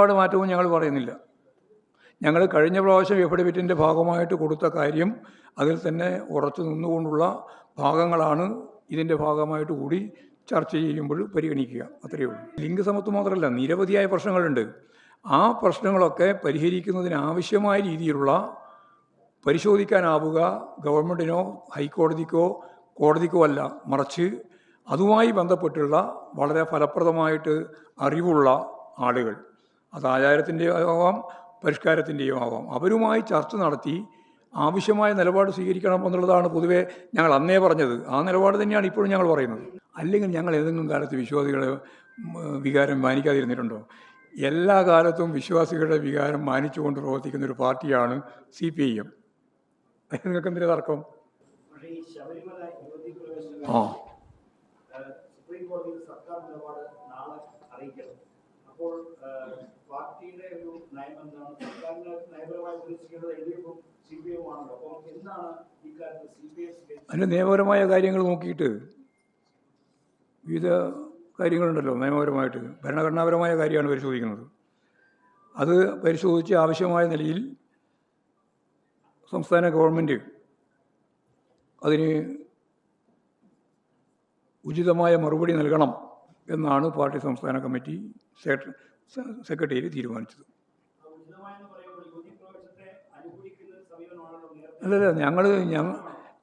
നിലപാട് മാറ്റവും ഞങ്ങൾ പറയുന്നില്ല. ഞങ്ങൾ കഴിഞ്ഞ പ്രാവശ്യം എഫിഡവിറ്റിൻ്റെ ഭാഗമായിട്ട് കൊടുത്ത കാര്യം അതിൽ തന്നെ ഉറച്ചു നിന്നുകൊണ്ടുള്ള ഭാഗങ്ങളാണ് ഇതിൻ്റെ ഭാഗമായിട്ട് കൂടി ചർച്ച ചെയ്യുമ്പോൾ പരിഗണിക്കുക, അത്രയേ ഉള്ളൂ. ലിംഗസമത്വം മാത്രമല്ല, നിരവധിയായ പ്രശ്നങ്ങളുണ്ട്. ആ പ്രശ്നങ്ങളൊക്കെ പരിഹരിക്കുന്നതിനാവശ്യമായ രീതിയിലുള്ള പരിശോധിക്കാനാവുക ഗവൺമെൻറ്റിനോ ഹൈക്കോടതിക്കോ കോടതിക്കോ അല്ല, മറിച്ച് അതുമായി ബന്ധപ്പെട്ടുള്ള വളരെ ഫലപ്രദമായിട്ട് അറിവുള്ള ആളുകൾ, അത് ആചാരത്തിൻ്റെയോ ആവാം പരിഷ്കാരത്തിൻ്റെയോ ആവാം, അവരുമായി ചർച്ച നടത്തി ആവശ്യമായ നിലപാട് സ്വീകരിക്കണം എന്നുള്ളതാണ് പൊതുവെ ഞങ്ങൾ അന്നേ പറഞ്ഞത്. ആ നിലപാട് തന്നെയാണ് ഇപ്പോഴും ഞങ്ങൾ പറയുന്നത്. അല്ലെങ്കിൽ ഞങ്ങൾ ഏതെങ്കിലും കാലത്ത് വിശ്വാസികളുടെ വികാരം മാനിക്കാതിരുന്നിട്ടുണ്ടോ? എല്ലാ കാലത്തും വിശ്വാസികളുടെ വികാരം മാനിച്ചുകൊണ്ട് പ്രവർത്തിക്കുന്ന ഒരു പാർട്ടിയാണ് CPIM. നിങ്ങൾക്ക് എന്തിനാ തർക്കം? അതിൻ്റെ നിയമപരമായ കാര്യങ്ങൾ നോക്കിയിട്ട് വിവിധ കാര്യങ്ങളുണ്ടല്ലോ. നിയമപരമായിട്ട് ഭരണഘടനാപരമായ കാര്യമാണ് പരിശോധിക്കുന്നത്. അത് പരിശോധിച്ച് ആവശ്യമായ നിലയിൽ സംസ്ഥാന ഗവൺമെൻറ് അതിന് ഉചിതമായ മറുപടി നൽകണം എന്നാണ് പാർട്ടി സംസ്ഥാന കമ്മിറ്റി സെക്രട്ടേറിയറ്റ് തീരുമാനിച്ചത്. അല്ലല്ല,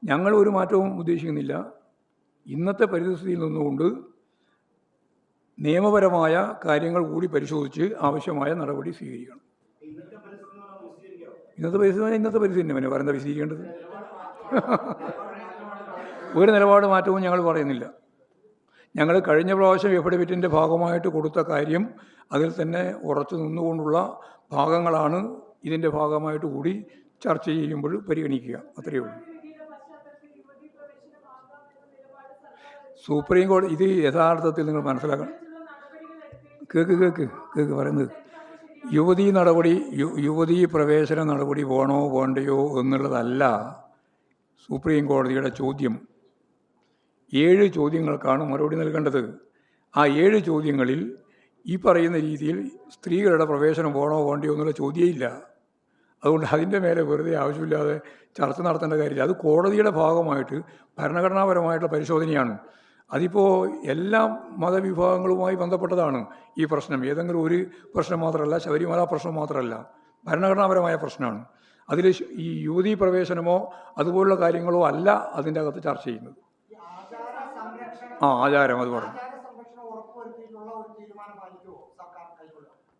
ഞങ്ങൾ ഒരു മാറ്റവും ഉദ്ദേശിക്കുന്നില്ല. ഇന്നത്തെ പരിസ്ഥിതിയിൽ നിന്നുകൊണ്ട് നിയമപരമായ കാര്യങ്ങൾ കൂടി പരിശോധിച്ച് ആവശ്യമായ നടപടി സ്വീകരിക്കണം. ഇന്നത്തെ പരിസ്ഥിതി തന്നെ പറയുന്നത് വിശദീകരിക്കേണ്ടത്. ഒരു നിലപാട് മാറ്റവും ഞങ്ങൾ പറയുന്നില്ല. ഞങ്ങൾ കഴിഞ്ഞ പ്രാവശ്യം എഫിഡവിറ്റിൻ്റെ ഭാഗമായിട്ട് കൊടുത്ത കാര്യം അതിൽ തന്നെ ഉറച്ചു നിന്നുകൊണ്ടുള്ള ഭാഗങ്ങളാണ് ഇതിൻ്റെ ഭാഗമായിട്ട് കൂടി ചർച്ച ചെയ്യുമ്പോൾ പരിഗണിക്കുക, അത്രയേ ഉള്ളൂ. സുപ്രീം കോടതി ഇത് യഥാർത്ഥത്തിൽ നിങ്ങൾ മനസ്സിലാക്കണം. കേക്ക് പറയുന്നത് യുവതീ പ്രവേശന നടപടി വേണോ വേണ്ടയോ എന്നുള്ളതല്ല സുപ്രീം കോടതിയുടെ ചോദ്യം. 7 ചോദ്യങ്ങൾക്കാണ് മറുപടി നൽകേണ്ടത്. ആ 7 ചോദ്യങ്ങളിൽ ഈ പറയുന്ന രീതിയിൽ സ്ത്രീകളുടെ പ്രവേശനം വേണോ വേണ്ടയോ എന്നുള്ള ചോദ്യമില്ല. അതുകൊണ്ട് അതിൻ്റെ മേലെ വെറുതെ ആവശ്യമില്ലാതെ ചർച്ച നടത്തേണ്ട കാര്യമില്ല. അത് കോടതിയുടെ ഭാഗമായിട്ട് ഭരണഘടനാപരമായിട്ടുള്ള പരിശോധനയാണ്. അതിപ്പോൾ എല്ലാ മതവിഭാഗങ്ങളുമായി ബന്ധപ്പെട്ടതാണ് ഈ പ്രശ്നം. ഏതെങ്കിലും ഒരു പ്രശ്നം മാത്രമല്ല, ശബരിമല പ്രശ്നം മാത്രമല്ല, ഭരണഘടനാപരമായ പ്രശ്നമാണ്. അതിൽ ഈ യുവതീ പ്രവേശനമോ അതുപോലുള്ള കാര്യങ്ങളോ അല്ല അതിൻ്റെ അകത്ത് ചർച്ച ചെയ്യുന്നത്. ആചാരം അത് പറഞ്ഞു.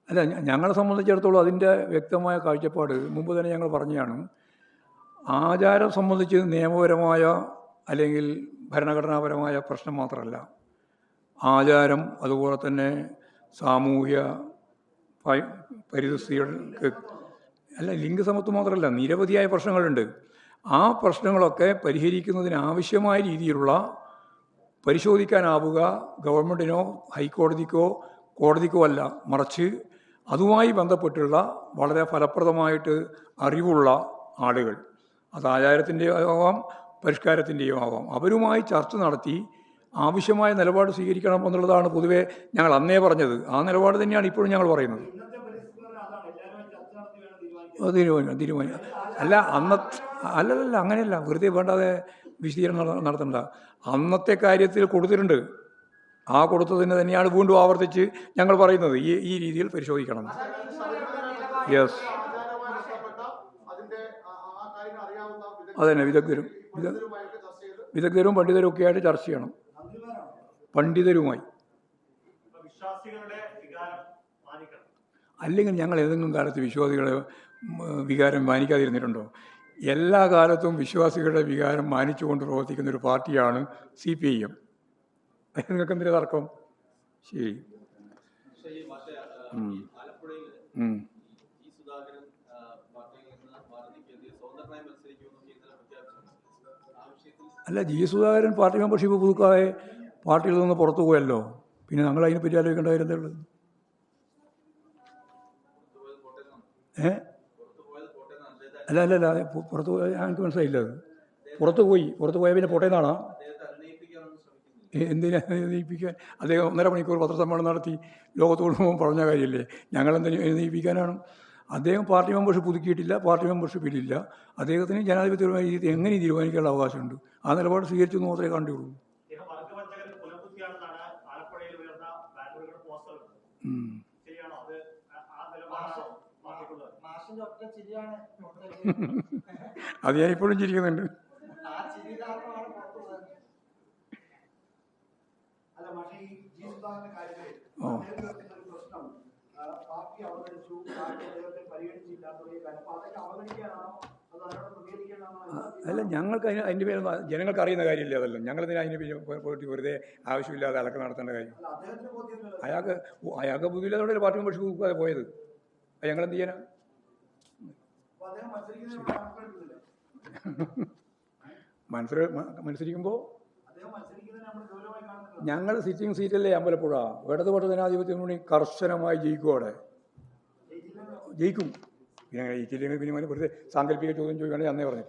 അല്ല, ഞങ്ങളെ സംബന്ധിച്ചിടത്തോളം അതിൻ്റെ വ്യക്തമായ കാഴ്ചപ്പാട് മുമ്പ് തന്നെ ഞങ്ങൾ പറഞ്ഞതാണ്. ആചാരം സംബന്ധിച്ച് നിയമപരമായ അല്ലെങ്കിൽ ഭരണഘടനാപരമായ പ്രശ്നം മാത്രമല്ല, ആചാരം അതുപോലെ തന്നെ സാമൂഹ്യ പരിസ്ഥിതിയുടെ അല്ല, ലിംഗസമത്വം മാത്രമല്ല, നിരവധിയായ പ്രശ്നങ്ങളുണ്ട്. ആ പ്രശ്നങ്ങളൊക്കെ പരിഹരിക്കുന്നതിനാവശ്യമായ രീതിയിലുള്ള പരിശോധിക്കാനാവുക ഗവൺമെൻറ്റിനോ ഹൈക്കോടതിക്കോ കോടതിക്കോ അല്ല, മറിച്ച് അതുമായി ബന്ധപ്പെട്ടുള്ള വളരെ ഫലപ്രദമായിട്ട് അറിവുള്ള ആളുകൾ, അത് ആചാരത്തിൻ്റെയോ ആവാം പരിഷ്കാരത്തിൻ്റെയോ ആവാം, അവരുമായി ചർച്ച നടത്തി ആവശ്യമായ നിലപാട് സ്വീകരിക്കണം എന്നുള്ളതാണ് പൊതുവെ ഞങ്ങൾ അന്നേ പറഞ്ഞത്. ആ നിലപാട് തന്നെയാണ് ഇപ്പോഴും ഞങ്ങൾ പറയുന്നത്. തീരുമാനിക്കാം. അല്ലല്ല, അങ്ങനെയല്ല, വെറുതെ വേണ്ടാതെ വിശദീകരണം നടത്തണ്ട. അന്നത്തെ കാര്യത്തിൽ കൊടുത്തിട്ടുണ്ട്. ആ കൊടുത്തതിന് തന്നെയാണ് വീണ്ടും ആവർത്തിച്ച് ഞങ്ങൾ പറയുന്നത് ഈ രീതിയിൽ പരിശോധിക്കണം. യെസ്, അതന്നെ, വിദഗ്ധരും പണ്ഡിതരും ഒക്കെ ആയിട്ട് ചർച്ച ചെയ്യണം. പണ്ഡിതരുമായി. അല്ലെങ്കിൽ ഞങ്ങൾ ഏതെങ്കിലും കാലത്ത് വിശ്വാസികളുടെ വികാരം മാനിക്കാതിരുന്നിട്ടുണ്ടോ? എല്ലാ കാലത്തും വിശ്വാസികളുടെ വികാരം മാനിച്ചുകൊണ്ട് പ്രവർത്തിക്കുന്ന ഒരു പാർട്ടിയാണ് CPIM. നിങ്ങൾക്ക് എന്തിനാ തർക്കം? ശരി. അല്ല, സുധാകരൻ പാർട്ടി മെമ്പർഷിപ്പ് പുതുക്കാതെ പാർട്ടിയിൽ നിന്ന് പുറത്തു പോയല്ലോ. പിന്നെ ഞങ്ങൾ അതിനെപ്പറ്റി ആലോചിക്കേണ്ട കാര്യം എന്താ ഉള്ളത്? അല്ല, പുറത്തു പോയ എനിക്ക് മനസ്സിലായില്ല. അത് പുറത്തു പോയ പിന്നെ പോട്ടേന്നാണോ? എന്തിനാ എഴുന്നേൽപ്പിക്കാൻ? അദ്ദേഹം 1.5 മണിക്കൂർ പത്രസമ്മേളനം നടത്തി ലോകത്തോട് മുഴുവൻ പറഞ്ഞ കാര്യമല്ലേ. ഞങ്ങളെന്തിനു എഴുന്നേൽപ്പിക്കാനാണ്? അദ്ദേഹം പാർട്ടി മെമ്പർഷിപ്പ് പുതുക്കിയിട്ടില്ല, പാർട്ടി മെമ്പർഷിപ്പിലില്ല. അദ്ദേഹത്തിന് ജനാധിപത്യപരമായ രീതിയിൽ എങ്ങനെ തീരുമാനിക്കാനുള്ള അവകാശമുണ്ട്. ആ നിലപാട് സ്വീകരിച്ചു എന്ന് മാത്രമേ കണ്ടുള്ളൂ. അത് ഞാൻ ഇപ്പോഴും ചിരിക്കുന്നുണ്ട്. അല്ല, ഞങ്ങൾക്ക് അതിൻ്റെ പേര് ജനങ്ങൾക്ക് അറിയുന്ന കാര്യമില്ല. അതല്ല, ഞങ്ങളതിന് അതിന് പോയിട്ട് വെറുതെ ആവശ്യമില്ലാതെ അലക്കം നടത്തേണ്ട കാര്യം. അയാൾക്ക് ബുദ്ധിയില്ലാതെ പാർട്ടി മെമ്പർഷിപ്പ് കൊടുക്കാതെ പോയത്. അത് ഞങ്ങളെന്ത് ചെയ്യാനാ? മത്സരിക്കുമ്പോൾ ഞങ്ങൾ സിറ്റിംഗ് സീറ്റല്ലേ അമ്പലപ്പുഴ. ഇടതുപക്ഷ ജനാധിപത്യ മുന്നണി കർശനമായി ജയിക്കും. അവിടെ ജയിക്കും. പിന്നെ ജയിച്ചില്ലെങ്കിൽ പിന്നെ വെറുതെ സാങ്കല്പിക ചോദ്യം ചോദിക്കുകയാണെങ്കിൽ അന്നേ പറഞ്ഞു.